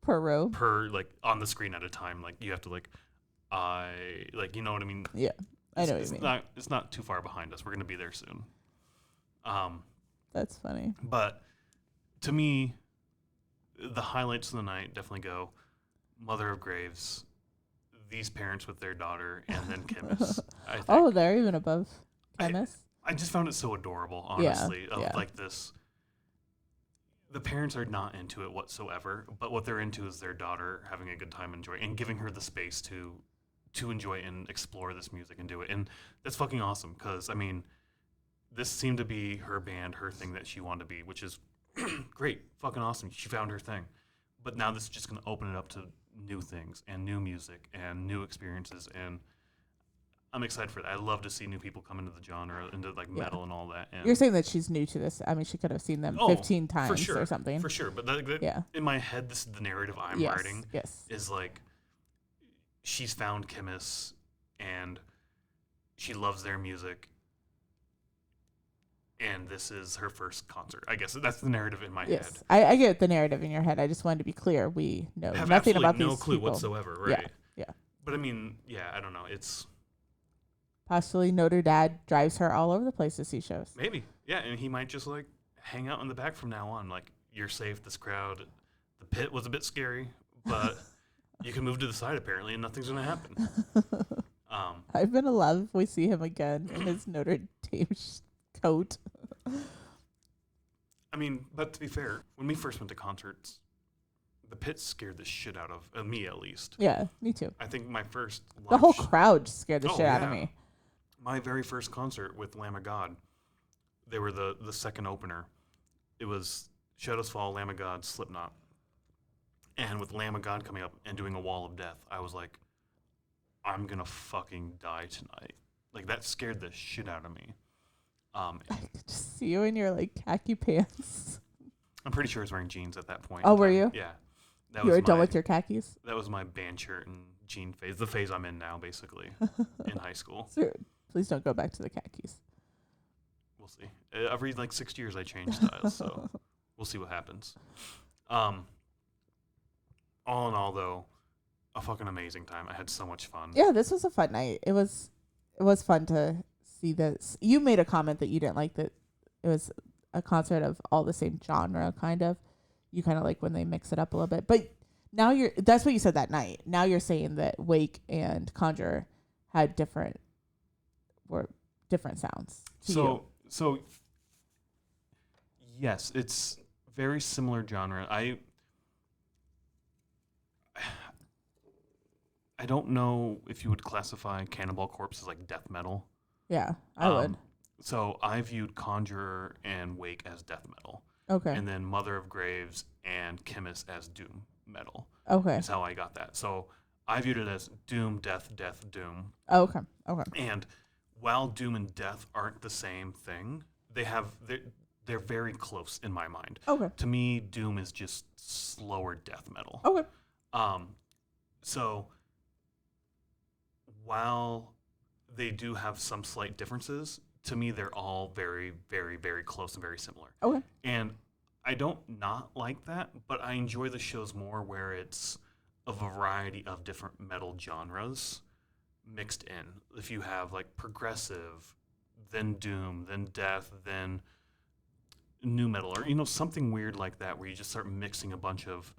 per row, like on the screen at a time. Like you have to you know what I mean? Yeah, I know what you mean. It's not too far behind us. We're gonna be there soon. That's funny. But to me, the highlights of the night definitely go Mother of Graves, these parents with their daughter, and then Khemmis. Oh, they're even above Khemmis. I just found it so adorable, honestly. Like this, the parents are not into it whatsoever, but what they're into is their daughter having a good time, and giving her the space to enjoy and explore this music and do it. And that's fucking awesome, because I mean, this seemed to be her band, her thing that she wanted to be, which is great, fucking awesome. She found her thing. But now this is just going to open it up to new things and new music and new experiences, and I'm excited for that. I love to see new people come into the genre, into like metal and all that. And you're saying that she's new to this. I mean, she could have seen them 15 times or something. For sure. But in my head, this is the narrative I'm writing. Yes. Is like, she's found Khemmis and she loves their music, and this is her first concert. I guess that's the narrative in my head. I get the narrative in your head. I just wanted to be clear. We know have nothing about no these clue people whatsoever, right? Yeah. But I mean, I don't know. It's possibly Notre Dad drives her all over the place to see shows. Maybe, yeah, and he might just like hang out in the back from now on. Like, you're safe. This crowd, the pit was a bit scary, but you can move to the side apparently, and nothing's gonna happen. I've been in love if we see him again in his Notre Dame coat. I mean, but to be fair, when we first went to concerts, the pit scared the shit out of me, at least. Yeah, me too. I think my first the whole crowd scared the shit out of me. My very first concert with Lamb of God, they were the second opener. It was Shadows Fall, Lamb of God, Slipknot. And with Lamb of God coming up and doing a Wall of Death, I was like, I'm gonna fucking die tonight. Like, that scared the shit out of me. I could just see you in your like khaki pants. I'm pretty sure I was wearing jeans at that point. Oh, were you? Yeah. You were done with your khakis? That was my band shirt and jean phase. The phase I'm in now, basically, in high school. Sure. Please don't go back to the khakis. We'll see. Every like 6 years I change styles, so we'll see what happens. All in all, though, a fucking amazing time. I had so much fun. Yeah, this was a fun night. It was fun to see this. You made a comment that you didn't like that it was a concert of all the same genre, kind of. You kind of like when they mix it up a little bit. But now that's what you said that night. Now you're saying that Wake and Conjurer had different sounds. So yes, it's very similar genre. I don't know if you would classify Cannibal Corpse as like death metal. Yeah, I would. So I viewed Conjurer and Wake as death metal. Okay. And then Mother of Graves and Khemmis as doom metal. Okay. That's how I got that. So I viewed it as doom, death, death, doom. Oh, okay. And while doom and death aren't the same thing, they're very close in my mind. Okay. To me, doom is just slower death metal. Okay. So while they do have some slight differences. To me, they're all very, very, very close and very similar. Okay. And I don't not like that, but I enjoy the shows more where it's a variety of different metal genres mixed in. If you have like progressive, then doom, then death, then new metal, or something weird like that, where you just start mixing a bunch of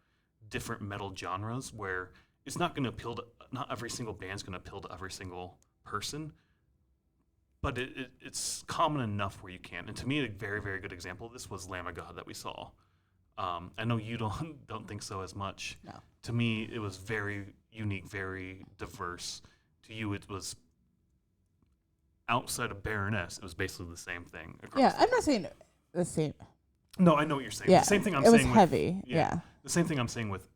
different metal genres, where it's not going to appeal to, not every single band's going to appeal to every single person, but it's common enough where you can. And to me, a very, very good example of this was Lamb of God that we saw. I know you don't think so as much. No. To me, it was very unique, very diverse. To you, it was outside of Baroness. It was basically the same thing. Yeah, I'm not saying the same. No, I know what you're saying. Yeah, The same thing I'm it saying. was heavy. Yeah. The same thing I'm saying with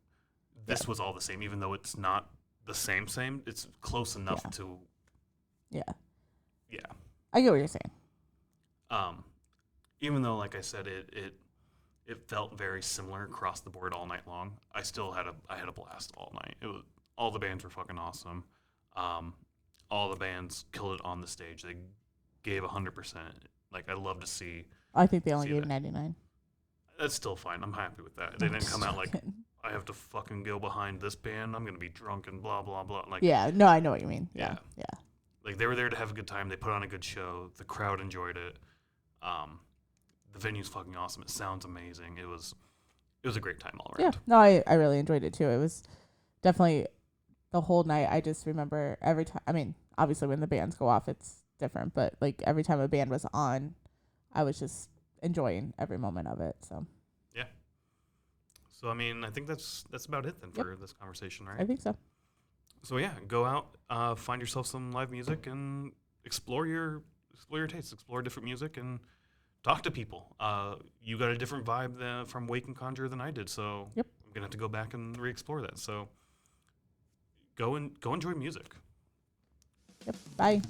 this was all the same, even though it's not the same. It's close enough to. Yeah. Yeah. I get what you're saying. Even though, like I said, it felt very similar across the board all night long. I still had a blast all night. It was all the bands were fucking awesome. All the bands killed it on the stage. They gave 100%. Like I love to see. I think they only see gave that. 99. That's still fine. I'm happy with that. They didn't come out like I have to fucking go behind this band. I'm gonna be drunk and blah blah blah. Like yeah, no, I know what you mean. Yeah. Like they were there to have a good time. They put on a good show. The crowd enjoyed it. The venue's fucking awesome. It sounds amazing. It was a great time all around. Yeah, no, I really enjoyed it too. It was definitely the whole night. I just remember every time. I mean, obviously when the bands go off, it's different. But like every time a band was on, I was just enjoying every moment of it. So. Yeah. So I mean, I think that's about it then for this conversation, right? I think so. So yeah, go out, find yourself some live music, and explore your tastes, explore different music, and talk to people. You got a different vibe from Wake and Conjurer than I did, so I'm gonna have to go back and re-explore that. So go enjoy music. Yep. Bye.